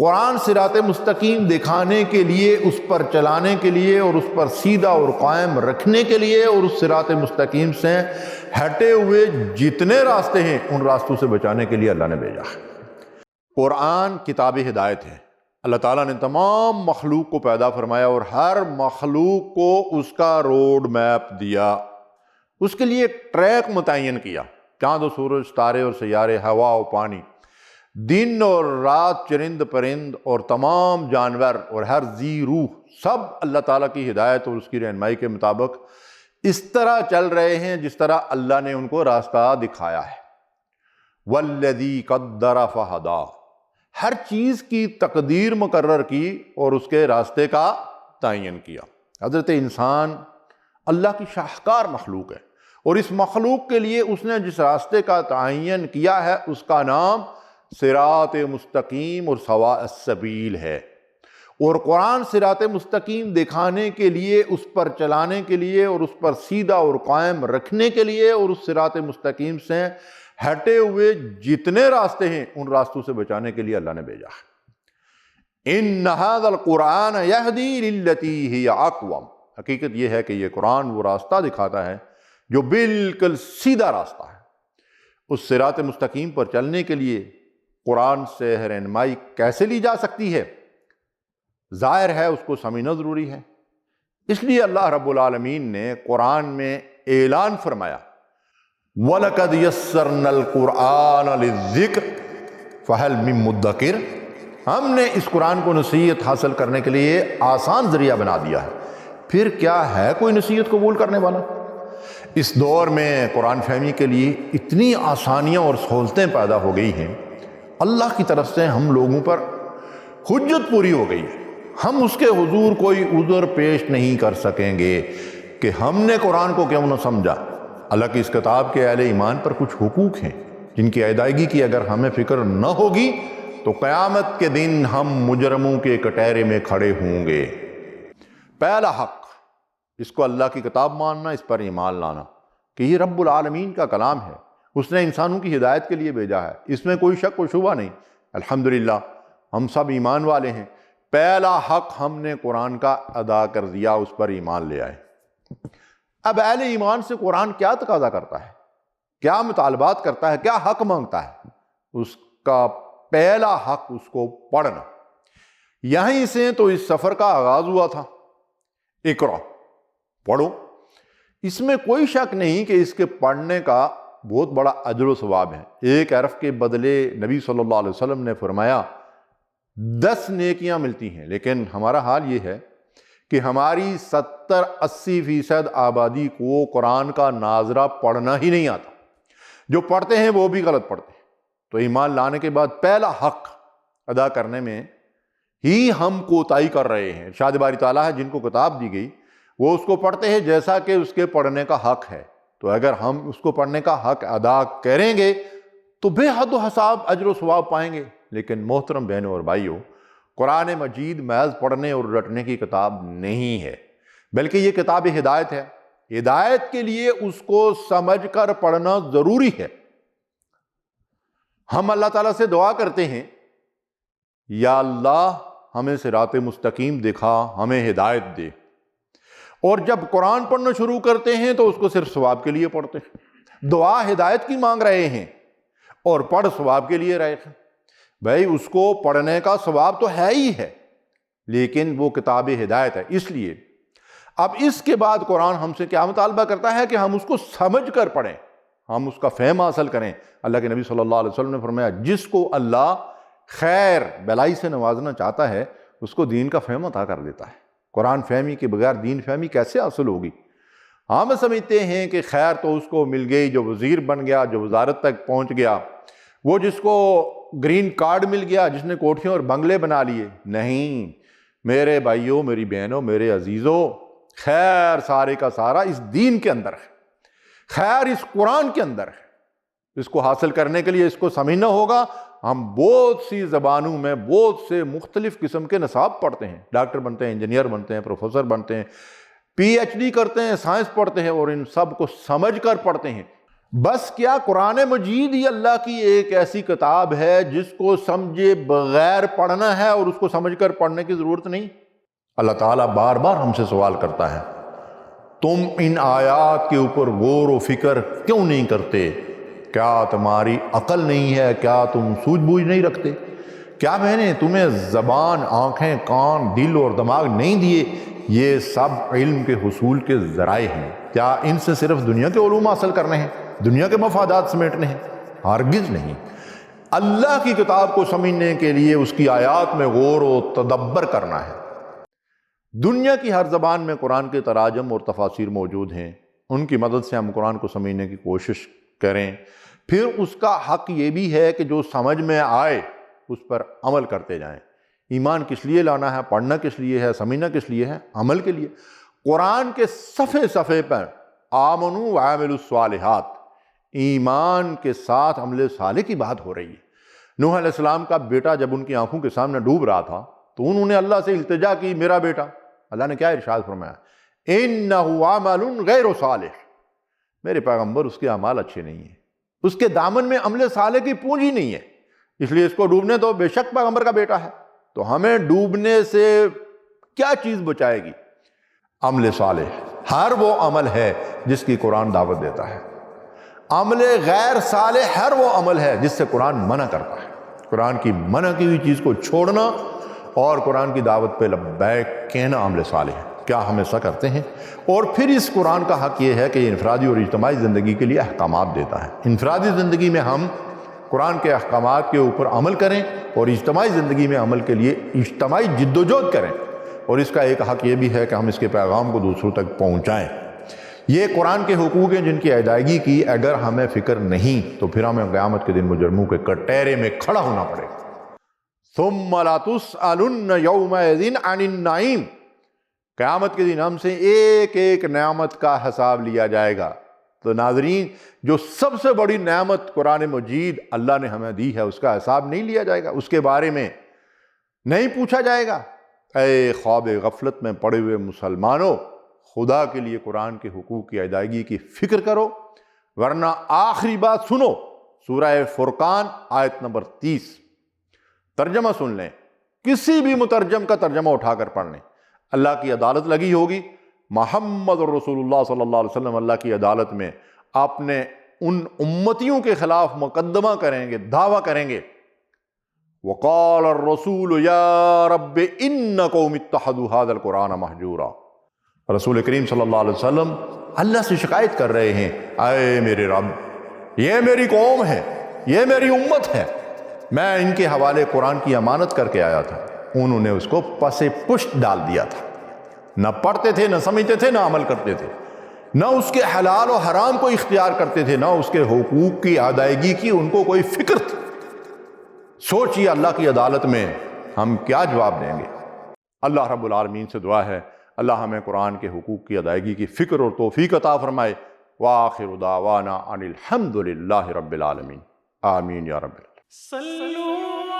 قرآن صراط مستقیم دکھانے کے لیے، اس پر چلانے کے لیے اور اس پر سیدھا اور قائم رکھنے کے لیے، اور اس صراط مستقیم سے ہٹے ہوئے جتنے راستے ہیں ان راستوں سے بچانے کے لیے اللہ نے بھیجا ہے۔ قرآن کتاب ہدایت ہے۔ اللہ تعالیٰ نے تمام مخلوق کو پیدا فرمایا اور ہر مخلوق کو اس کا روڈ میپ دیا، اس کے لیے ایک ٹریک متعین کیا۔ چاند و سورج، تارے اور سیارے، ہوا و پانی، دن اور رات، چرند پرند اور تمام جانور اور ہر ذی روح، سب اللہ تعالیٰ کی ہدایت اور اس کی رہنمائی کے مطابق اس طرح چل رہے ہیں جس طرح اللہ نے ان کو راستہ دکھایا ہے۔ والذی قدر فہدی، ہر چیز کی تقدیر مقرر کی اور اس کے راستے کا تعین کیا۔ حضرت انسان اللہ کی شاہکار مخلوق ہے، اور اس مخلوق کے لیے اس نے جس راستے کا تعین کیا ہے اس کا نام صراط مستقیم اور سواء السبیل ہے۔ اور قرآن صراط مستقیم دکھانے کے لیے، اس پر چلانے کے لیے اور اس پر سیدھا اور قائم رکھنے کے لیے، اور اس صراط مستقیم سے ہٹے ہوئے جتنے راستے ہیں ان راستوں سے بچانے کے لیے اللہ نے بھیجا ہے۔ ان ھذا القرآن یہدی للتی ہی اقوم، حقیقت یہ ہے کہ یہ قرآن وہ راستہ دکھاتا ہے جو بالکل سیدھا راستہ ہے۔ اس صراط مستقیم پر چلنے کے لیے قرآن سے رہنمائی کیسے لی جا سکتی ہے؟ ظاہر ہے اس کو سمجھنا ضروری ہے۔ اس لیے اللہ رب العالمین نے قرآن میں اعلان فرمایا، وَلَقَدْ يَسَّرْنَا الْقُرْآنَ لِلذِّكْرِ فَهَلْ مِن مُدَّكِرٍ، ہم نے اس قرآن کو نصیحت حاصل کرنے کے لیے آسان ذریعہ بنا دیا ہے، پھر کیا ہے کوئی نصیحت قبول کرنے والا؟ اس دور میں قرآن فہمی کے لیے اتنی آسانیاں اور سہولتیں پیدا ہو گئی ہیں، اللہ کی طرف سے ہم لوگوں پر حجت پوری ہو گئی ہے۔ ہم اس کے حضور کوئی عذر پیش نہیں کر سکیں گے کہ ہم نے قرآن کو کیوں نہ سمجھا۔ اللہ کی اس کتاب کے اہل ایمان پر کچھ حقوق ہیں جن کی ادائیگی کی اگر ہمیں فکر نہ ہوگی تو قیامت کے دن ہم مجرموں کے کٹہرے میں کھڑے ہوں گے۔ پہلا حق، اس کو اللہ کی کتاب ماننا، اس پر ایمان لانا کہ یہ رب العالمین کا کلام ہے، اس نے انسانوں کی ہدایت کے لیے بھیجا ہے، اس میں کوئی شک و شبہ نہیں۔ الحمدللہ ہم سب ایمان والے ہیں۔ پہلا حق ہم نے قرآن کا ادا کر دیا، اس پر ایمان لے آئے۔ اب اہل ایمان سے قرآن کیا تقاضا کرتا ہے، کیا مطالبات کرتا ہے، کیا حق مانگتا ہے؟ اس کا پہلا حق اس کو پڑھنا۔ یہیں سے تو اس سفر کا آغاز ہوا تھا، اقرا، پڑھو۔ اس میں کوئی شک نہیں کہ اس کے پڑھنے کا بہت بڑا اجر و ثواب ہے۔ ایک حرف کے بدلے نبی صلی اللہ علیہ وسلم نے فرمایا 10 نیکیاں ملتی ہیں، لیکن ہمارا حال یہ ہے کہ ہماری 70-80% آبادی کو قرآن کا ناظرہ پڑھنا ہی نہیں آتا، جو پڑھتے ہیں وہ بھی غلط پڑھتے ہیں۔ تو ایمان لانے کے بعد پہلا حق ادا کرنے میں ہی ہم کوتاہی کر رہے ہیں۔ ارشاد باری تعالیٰ ہے جن کو کتاب دی گئی وہ اس کو پڑھتے ہیں جیسا کہ اس کے پڑھنے کا حق ہے، تو اگر ہم اس کو پڑھنے کا حق ادا کریں گے تو بے حد و حساب اجر و ثواب پائیں گے۔ لیکن محترم بہنوں اور بھائیوں، قرآن مجید محض پڑھنے اور رٹنے کی کتاب نہیں ہے، بلکہ یہ کتاب ہدایت ہے۔ ہدایت کے لیے اس کو سمجھ کر پڑھنا ضروری ہے۔ ہم اللہ تعالیٰ سے دعا کرتے ہیں، یا اللہ ہمیں صراط مستقیم دکھا، ہمیں ہدایت دے، اور جب قرآن پڑھنا شروع کرتے ہیں تو اس کو صرف ثواب کے لیے پڑھتے ہیں۔ دعا ہدایت کی مانگ رہے ہیں اور پڑھ ثواب کے لیے رہے ہیں۔ بھائی اس کو پڑھنے کا ثواب تو ہے ہی ہے، لیکن وہ کتاب ہدایت ہے۔ اس لیے اب اس کے بعد قرآن ہم سے کیا مطالبہ کرتا ہے کہ ہم اس کو سمجھ کر پڑھیں، ہم اس کا فہم حاصل کریں۔ اللہ کے نبی صلی اللہ علیہ وسلم نے فرمایا جس کو اللہ خیر بلائی سے نوازنا چاہتا ہے اس کو دین کا فہم عطا کر دیتا ہے۔ قرآن فہمی کے بغیر دین فہمی کیسے حاصل ہوگی؟ ہم سمجھتے ہیں کہ خیر تو اس کو مل گئی جو وزیر بن گیا، جو وزارت تک پہنچ گیا، وہ جس کو گرین کارڈ مل گیا، جس نے کوٹھیاں اور بنگلے بنا لیے۔ نہیں میرے بھائیوں، میری بہنوں، میرے عزیزوں، خیر سارے کا سارا اس دین کے اندر ہے، خیر اس قرآن کے اندر ہے۔ اس کو حاصل کرنے کے لیے اس کو سمجھنا ہوگا۔ ہم بہت سی زبانوں میں بہت سے مختلف قسم کے نصاب پڑھتے ہیں، ڈاکٹر بنتے ہیں، انجینئر بنتے ہیں، پروفیسر بنتے ہیں، پی ایچ ڈی کرتے ہیں، سائنس پڑھتے ہیں، اور ان سب کو سمجھ کر پڑھتے ہیں۔ بس کیا قرآن مجید ہی اللہ کی ایک ایسی کتاب ہے جس کو سمجھے بغیر پڑھنا ہے اور اس کو سمجھ کر پڑھنے کی ضرورت نہیں؟ اللہ تعالیٰ بار بار ہم سے سوال کرتا ہے، تم ان آیات کے اوپر غور و فکر کیوں نہیں کرتے؟ کیا تمہاری عقل نہیں ہے؟ کیا تم سوجھ بوجھ نہیں رکھتے؟ کیا میں نے تمہیں زبان، آنکھیں، کان، دل اور دماغ نہیں دیے؟ یہ سب علم کے حصول کے ذرائع ہیں، کیا ان سے صرف دنیا کے علوم حاصل کرنے ہیں، دنیا کے مفادات سمیٹنے ہیں؟ ہرگز نہیں۔ اللہ کی کتاب کو سمجھنے کے لیے اس کی آیات میں غور و تدبر کرنا ہے۔ دنیا کی ہر زبان میں قرآن کے تراجم اور تفاسیر موجود ہیں، ان کی مدد سے ہم قرآن کو سمجھنے کی کوشش کریں۔ پھر اس کا حق یہ بھی ہے کہ جو سمجھ میں آئے اس پر عمل کرتے جائیں۔ ایمان کس لیے لانا ہے؟ پڑھنا کس لیے ہے؟ سمجھنا کس لیے ہے؟ عمل کے لیے۔ قرآن کے صفحے صفحے پر آمنوا وعملوا الصالحات، ایمان کے ساتھ عمل صالح کی بات ہو رہی ہے۔ نوح علیہ السلام کا بیٹا جب ان کی آنکھوں کے سامنے ڈوب رہا تھا تو انہوں نے اللہ سے التجا کی، میرا بیٹا۔ اللہ نے کیا ارشاد فرمایا؟ اِنَّهُ عَمَلٌ غَيْرُ صَالِحٍ، میرے پیغمبر اس کے اعمال اچھے نہیں ہیں، اس کے دامن میں عمل صالح کی پونجی نہیں ہے، اس لیے اس کو ڈوبنے دو، بے شک پیغمبر کا بیٹا ہے۔ تو ہمیں ڈوبنے سے کیا چیز بچائے گی؟ عمل صالح۔ ہر وہ عمل ہے جس کی قرآن دعوت دیتا ہے، عمل غیر صالح ہر وہ عمل ہے جس سے قرآن منع کرتا ہے۔ قرآن کی منع کی ہوئی چیز کو چھوڑنا اور قرآن کی دعوت پہ لبیک کہنا عمل صالح ہے۔ کیا ہم ایسا کرتے ہیں؟ اور پھر اس قرآن کا حق یہ ہے کہ یہ انفرادی اور اجتماعی زندگی کے لیے احکامات دیتا ہے۔ انفرادی زندگی میں ہم قرآن کے احکامات کے اوپر عمل کریں اور اجتماعی زندگی میں عمل کے لیے اجتماعی جد و جہد کریں، اور اس کا ایک حق یہ بھی ہے کہ ہم اس کے پیغام کو دوسروں تک پہنچائیں۔ یہ قرآن کے حقوق ہیں جن کی ادائیگی کی اگر ہمیں فکر نہیں تو پھر ہمیں قیامت کے دن مجرموں کے کٹہرے میں کھڑا ہونا پڑے گا۔ ثم لا تسألن یومئذ عن النعیم، قیامت کے دن ہم سے ایک ایک نعمت کا حساب لیا جائے گا۔ تو ناظرین، جو سب سے بڑی نعمت قرآن مجید اللہ نے ہمیں دی ہے اس کا حساب نہیں لیا جائے گا، اس کے بارے میں نہیں پوچھا جائے گا۔ اے خواب غفلت میں پڑے ہوئے مسلمانوں، خدا کے لیے قرآن کے حقوق کی ادائیگی کی فکر کرو، ورنہ آخری بات سنو، سورہ فرقان آیت نمبر 30، ترجمہ سن لیں، کسی بھی مترجم کا ترجمہ اٹھا کر پڑھ لیں۔ اللہ کی عدالت لگی ہوگی، محمد رسول اللہ صلی اللہ علیہ وسلم اللہ کی عدالت میں اپنے ان امتیوں کے خلاف مقدمہ کریں گے، دعویٰ کریں گے۔ وقال الرسول یا رب ان قوم اتخذوا هذا القرآن مہجورا، رسول کریم صلی اللہ علیہ وسلم اللہ سے شکایت کر رہے ہیں، اے میرے رب، یہ میری قوم ہے، یہ میری امت ہے، میں ان کے حوالے قرآن کی امانت کر کے آیا تھا، انہوں نے اس کو پس پشت ڈال دیا تھا، نہ پڑھتے تھے، نہ سمجھتے تھے، نہ عمل کرتے تھے، نہ اس کے حلال و حرام کو اختیار کرتے تھے، نہ اس کے حقوق کی ادائیگی کی ان کو کوئی فکر تھی۔ سوچئے اللہ کی عدالت میں ہم کیا جواب دیں گے؟ اللہ رب العالمین سے دعا ہے اللہ ہمیں قرآن کے حقوق کی ادائیگی کی فکر اور توفیق عطا فرمائے۔ وآخر دعوانا ان الحمد للہ رب العالمین، آمین یا رب العالمین۔